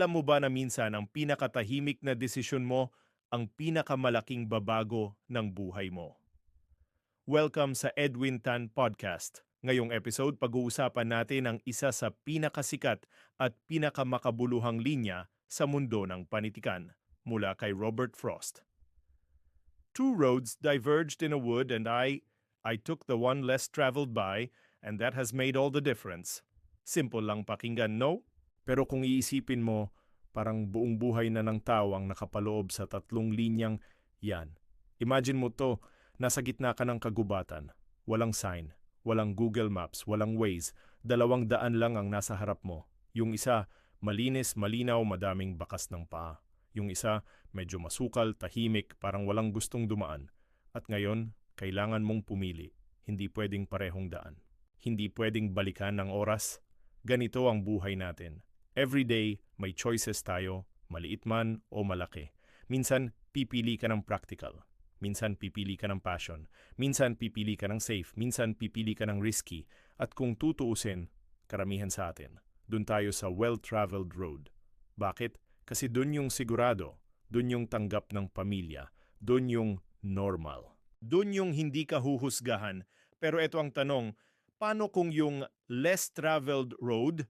Alam mo ba na minsan ang pinakatahimik na desisyon mo ang pinakamalaking babago ng buhay mo? Welcome sa Edwin Tan Podcast. Ngayong episode, pag-uusapan natin ang isa sa pinakasikat at pinakamakabuluhang linya sa mundo ng panitikan, mula kay Robert Frost. Two roads diverged in a wood and I took the one less traveled by, and that has made all the difference. Simple lang pakinggan, no? Pero kung iisipin mo, parang buong buhay na ng tao ang nakapaloob sa tatlong linyang yan. Imagine mo to, nasa gitna ka ng kagubatan. Walang sign, walang Google Maps, walang Waze. 200 lang ang nasa harap mo. Yung isa, malinis, malinaw, madaming bakas ng paa. Yung isa, medyo masukal, tahimik, parang walang gustong dumaan. At ngayon, kailangan mong pumili. Hindi pwedeng parehong daan. Hindi pwedeng balikan ng oras. Ganito ang buhay natin. Every day, may choices tayo, maliit man o malaki. Minsan, pipili ka ng practical. Minsan, pipili ka ng passion. Minsan, pipili ka ng safe. Minsan, pipili ka ng risky. At kung tutuusin, karamihan sa atin, dun tayo sa well-traveled road. Bakit? Kasi dun yung sigurado, dun yung tanggap ng pamilya, dun yung normal. Dun yung hindi ka huhusgahan. Pero ito ang tanong, paano kung yung less traveled road,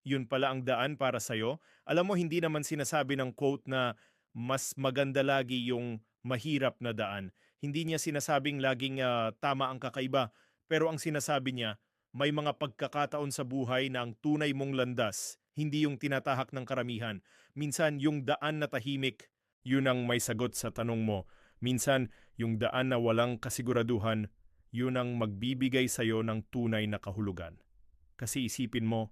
yun pala ang daan para sa'yo? Alam mo, hindi naman sinasabi ng quote na mas maganda lagi yung mahirap na daan. Hindi niya sinasabing laging tama ang kakaiba. Pero ang sinasabi niya, may mga pagkakataon sa buhay na ang tunay mong landas, hindi yung tinatahak ng karamihan. Minsan, yung daan na tahimik, yun ang may sagot sa tanong mo. Minsan, yung daan na walang kasiguraduhan, yun ang magbibigay sa'yo ng tunay na kahulugan. Kasi isipin mo,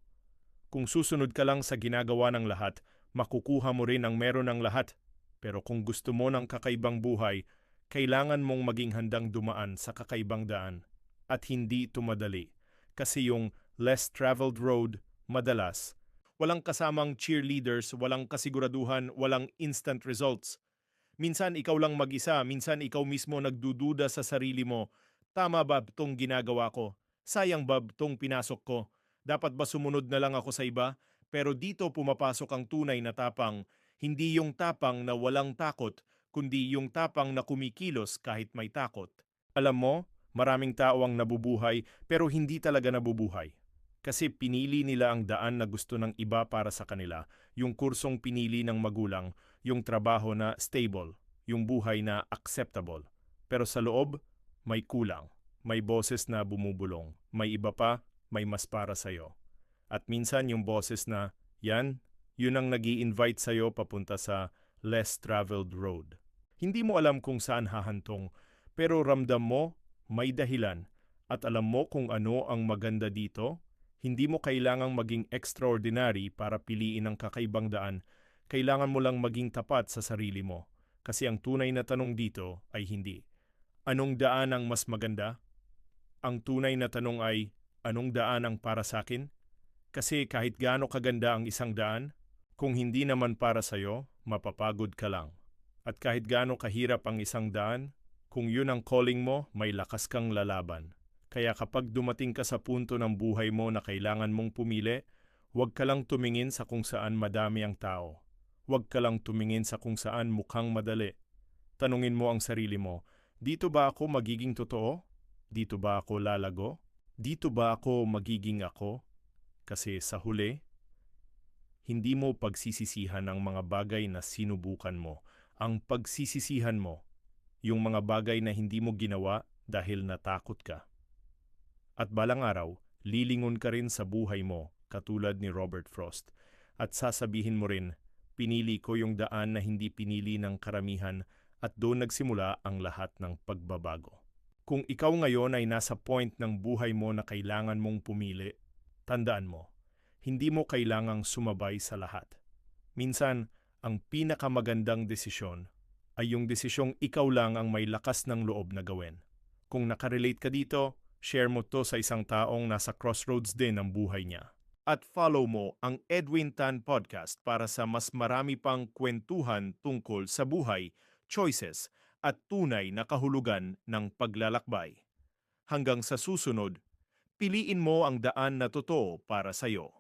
kung susunod ka lang sa ginagawa ng lahat, makukuha mo rin ang meron ng lahat. Pero kung gusto mo ng kakaibang buhay, kailangan mong maging handang dumaan sa kakaibang daan. At hindi tumadali. Kasi yung less traveled road, madalas, walang kasamang cheerleaders, walang kasiguraduhan, walang instant results. Minsan ikaw lang mag-isa, minsan ikaw mismo nagdududa sa sarili mo. Tama ba itong ginagawa ko? Sayang ba itong pinasok ko? Dapat ba sumunod na lang ako sa iba? Pero dito pumapasok ang tunay na tapang. Hindi yung tapang na walang takot, kundi yung tapang na kumikilos kahit may takot. Alam mo, maraming tao ang nabubuhay pero hindi talaga nabubuhay. Kasi pinili nila ang daan na gusto ng iba para sa kanila, yung kursong pinili ng magulang, yung trabaho na stable, yung buhay na acceptable. Pero sa loob, may kulang, may boses na bumubulong, may iba pa, may mas para sa'yo. At minsan yung boses na, yun ang nag-i-invite sa'yo papunta sa less traveled road. Hindi mo alam kung saan hahantong, pero ramdam mo, may dahilan, at alam mo kung ano ang maganda dito. Hindi mo kailangang maging extraordinary para piliin ang kakaibang daan. Kailangan mo lang maging tapat sa sarili mo. Kasi ang tunay na tanong dito ay hindi, anong daan ang mas maganda? Ang tunay na tanong ay, anong daan ang para sa akin? Kasi kahit gaano kaganda ang isang daan, kung hindi naman para sa'yo, mapapagod ka lang. At kahit gaano kahirap ang isang daan, kung yun ang calling mo, may lakas kang lalaban. Kaya kapag dumating ka sa punto ng buhay mo na kailangan mong pumili, huwag ka lang tumingin sa kung saan madami ang tao. Huwag ka lang tumingin sa kung saan mukhang madali. Tanungin mo ang sarili mo, dito ba ako magiging totoo? Dito ba ako lalago? Dito ba ako magiging ako? Kasi sa huli, hindi mo pagsisisihan ang mga bagay na sinubukan mo. Ang pagsisisihan mo, yung mga bagay na hindi mo ginawa dahil natakot ka. At balang araw, lilingon ka rin sa buhay mo, katulad ni Robert Frost. At sasabihin mo rin, pinili ko yung daan na hindi pinili ng karamihan at doon nagsimula ang lahat ng pagbabago. Kung ikaw ngayon ay nasa point ng buhay mo na kailangan mong pumili, tandaan mo, hindi mo kailangang sumabay sa lahat. Minsan, ang pinakamagandang desisyon ay yung desisyong ikaw lang ang may lakas ng loob na gawin. Kung nakarelate ka dito, share mo to sa isang taong nasa crossroads din ng buhay niya. At follow mo ang Edwin Tan Podcast para sa mas marami pang kwentuhan tungkol sa buhay, choices, at tunay na kahulugan ng paglalakbay. Hanggang sa susunod, piliin mo ang daan na totoo para sa'yo.